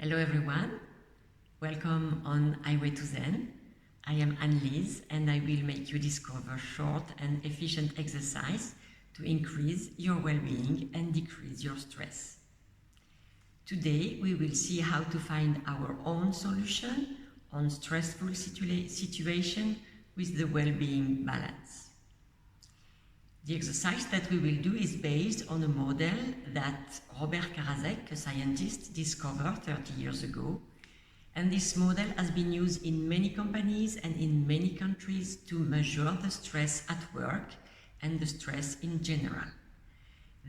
Hello everyone, welcome on Highway to Zen. I am Anne-Lise and I will make you discover short and efficient exercise to increase your well-being and decrease your stress. Today we will see how to find our own solution on stressful situation with the well-being balance. The exercise that we will do is based on a model that Robert Karasek, a scientist, discovered 30 years ago. And this model has been used in many companies and in many countries to measure the stress at work and the stress in general.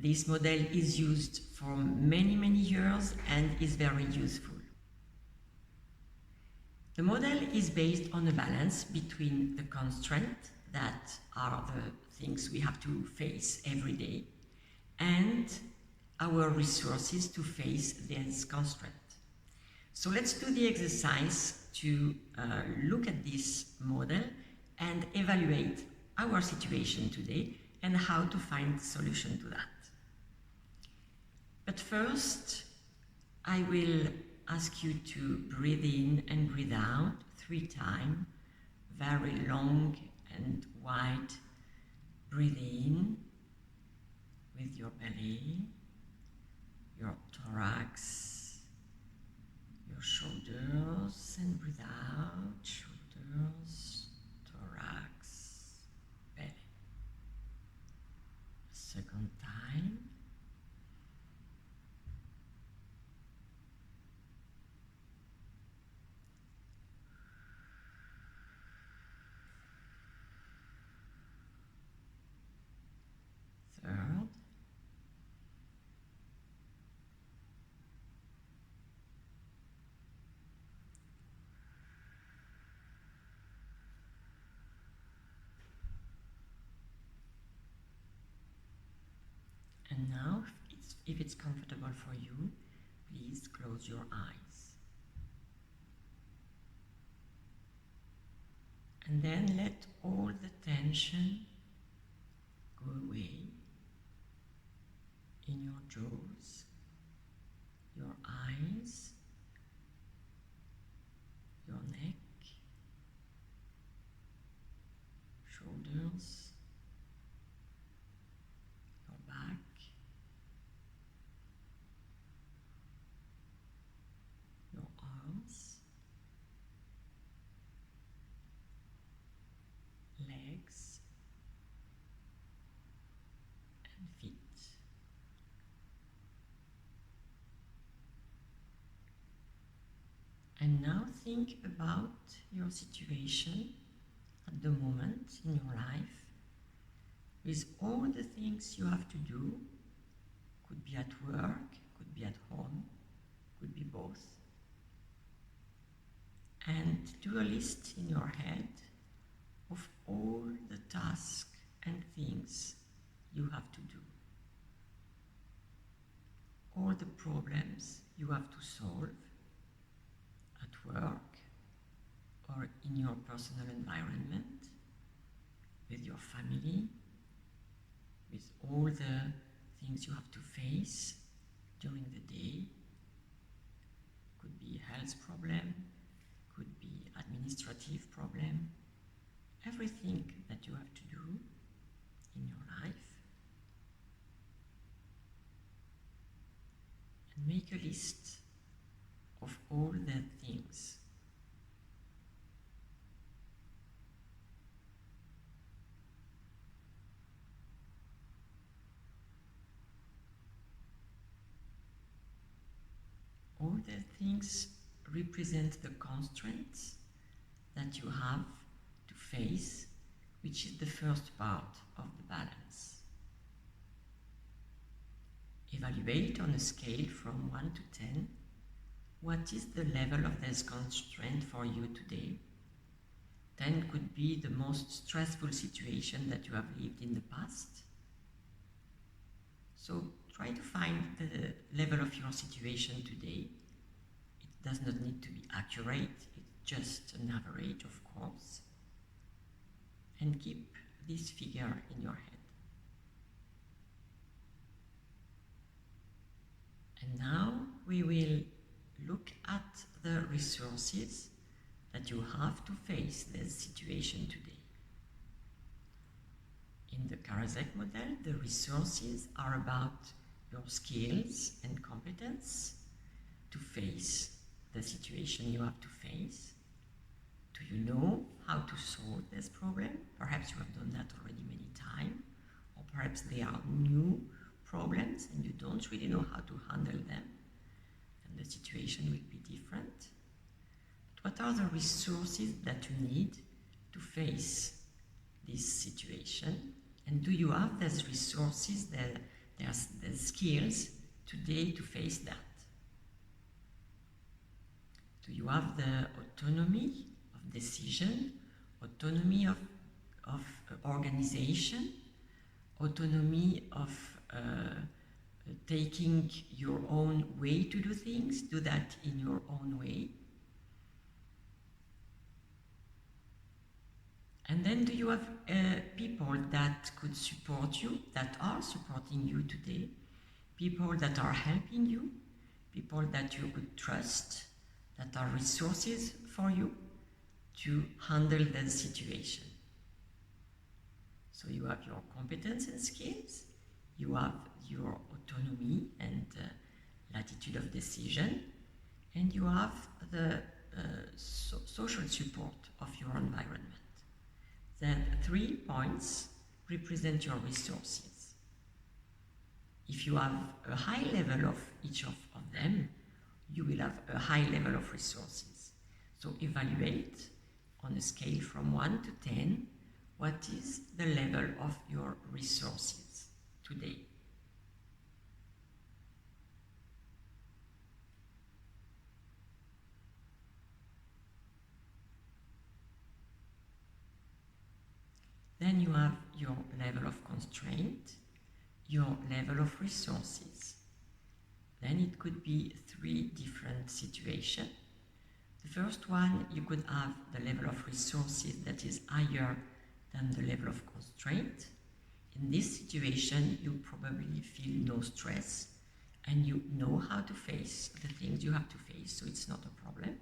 This model is used for many years and is very useful. The model is based on a balance between the constraints that are the things we have to face every day and our resources to face these constraints. So let's do the exercise to look at this model and evaluate our situation today and how to find a solution to that. But first, I will ask you to breathe in and breathe out 3 times, very long and wide. Breathe in with your belly, your thorax, your shoulders, and breathe out, shoulders, thorax, belly. Second time. Third. And now, if it's comfortable for you, please close your eyes. And then let all the tension go away in your jaws, your eyes, your neck, shoulders, your back, your arms, legs, and feet. And now think about your situation at the moment in your life with all the things you have to do. Could be at work, could be at home, could be both. And do a list in your head of all the tasks and things you have to do. All the problems you have to solve at work or in your personal environment, with your family, with all the things you have to face during the day. Could be a health problem, could be administrative problem, everything that you have to do in your life. And make a list of all the things. All the things represent the constraints that you have to face, which is the first part of the balance. Evaluate on a scale from 1 to 10 what is the level of this constraint for you today. 10 could be the most stressful situation that you have lived in the past. So try to find the level of your situation today. It does not need to be accurate, it's just an average, of course. And keep this figure in your head. And now we will look the resources that you have to face this situation today. In the Karasek model, the resources are about your skills and competence to face the situation you have to face. Do you know how to solve this problem? Perhaps you have done that already many times, or perhaps they are new problems and you don't really know how to handle them, and the situation will be different. But what are the resources that you need to face this situation? And do you have those resources, the skills today to face that? Do you have the autonomy of decision, autonomy of organization, autonomy of taking your own way to do things, do that in your own way? And then do you have people that could support you, that are supporting you today, people that are helping you, people that you could trust, that are resources for you to handle the situation? So you have your competence and skills, you have your autonomy and latitude of decision, and you have the social support of your environment. The 3 points represent your resources. If you have a high level of each of them, you will have a high level of resources. So evaluate on a scale from 1 to 10, what is the level of your resources today? Then you have your level of constraint, your level of resources. Then it could be 3 different situations. The first one, you could have the level of resources that is higher than the level of constraint. In this situation, you probably feel no stress and you know how to face the things you have to face, so it's not a problem.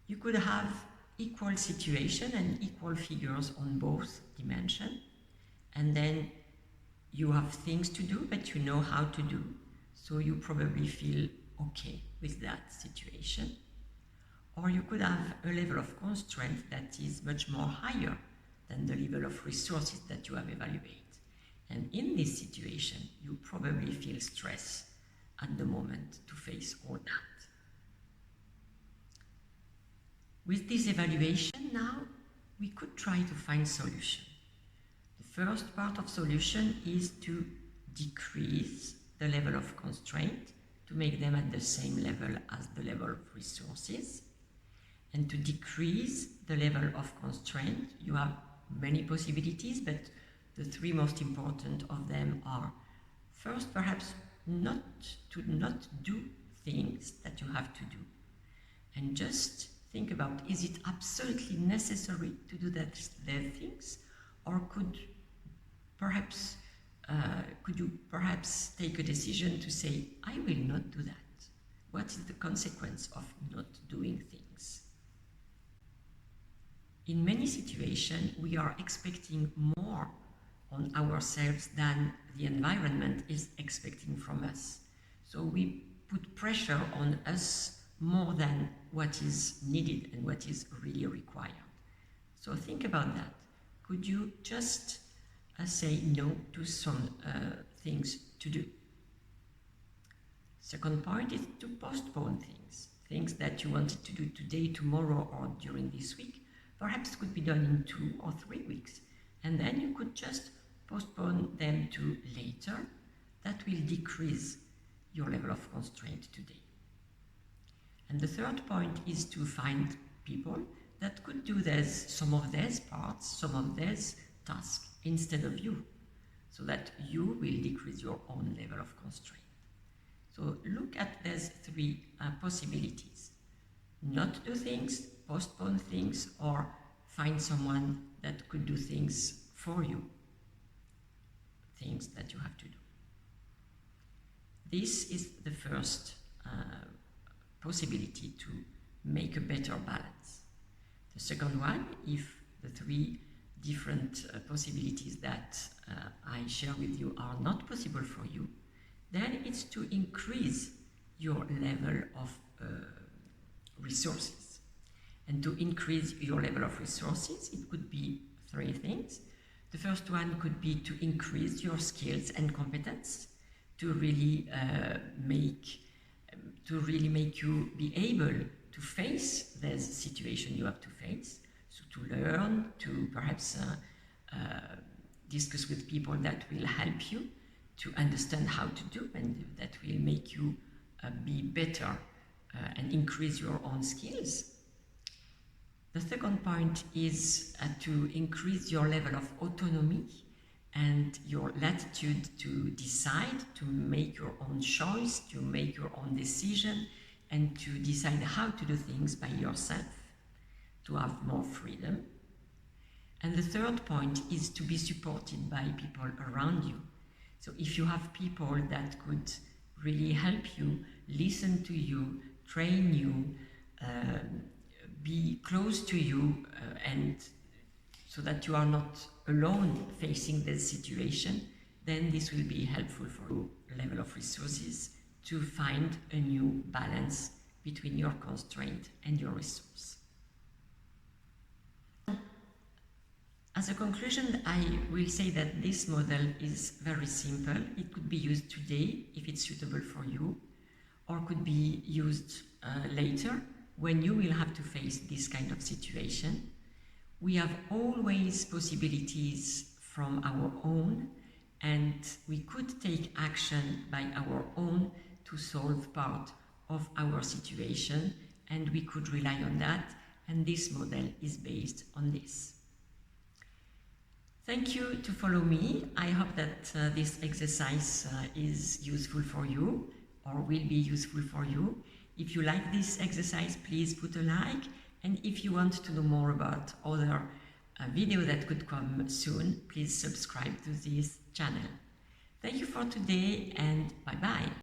You could have equal situation and equal figures on both dimensions, and then you have things to do, but you know how to do, so you probably feel okay with that situation. Or you could have a level of constraint that is much more higher than the level of resources that you have evaluated. And in this situation, you probably feel stress at the moment to face all that. With this evaluation now, we could try to find solution. The first part of solution is to decrease the level of constraint, to make them at the same level as the level of resources. And to decrease the level of constraint, you have many possibilities, but the 3 most important of them are, first, perhaps not do things that you have to do, and just think about, is it absolutely necessary to do their things, or could you perhaps take a decision to say, I will not do that? What is the consequence of not doing things? In many situations, we are expecting more on ourselves than the environment is expecting from us. So we put pressure on us more than what is needed and what is really required. So think about that. Could you just say no to some things to do? Second point is to postpone things that you wanted to do today, tomorrow, or during this week. Perhaps could be done in 2 or 3 weeks, and then you could just postpone them to later. That will decrease your level of constraint today. And the third point is to find people that could do some of these parts, some of these tasks instead of you, so that you will decrease your own level of constraint. So look at these 3 possibilities. Not do things, postpone things, or find someone that could do things for you, things that you have to do. This is the first possibility to make a better balance. The second one, if the three different possibilities that I share with you are not possible for you, then it's to increase your level of resources. And to increase your level of resources, it could be three things. The first one could be to increase your skills and competence to really make you be able to face the situation you have to face. So to learn, to perhaps discuss with people that will help you to understand how to do, and that will make you be better and increase your own skills. The second point is to increase your level of autonomy and your latitude to decide, to make your own choice, to make your own decision, and to decide how to do things by yourself, to have more freedom. And the third point is to be supported by people around you. So if you have people that could really help you, listen to you, train you, be close to you, and so that you are not alone facing this situation, then this will be helpful for your level of resources to find a new balance between your constraint and your resource. As a conclusion, I will say that this model is very simple. It could be used today if it's suitable for you, or could be used later when you will have to face this kind of situation. We have always possibilities from our own, and we could take action by our own to solve part of our situation, and we could rely on that, and this model is based on this. Thank you to follow me. I hope that this exercise is useful for you, or will be useful for you. If you like this exercise, please put a like, and if you want to know more about other videos that could come soon, please subscribe to this channel. Thank you for today, and bye-bye.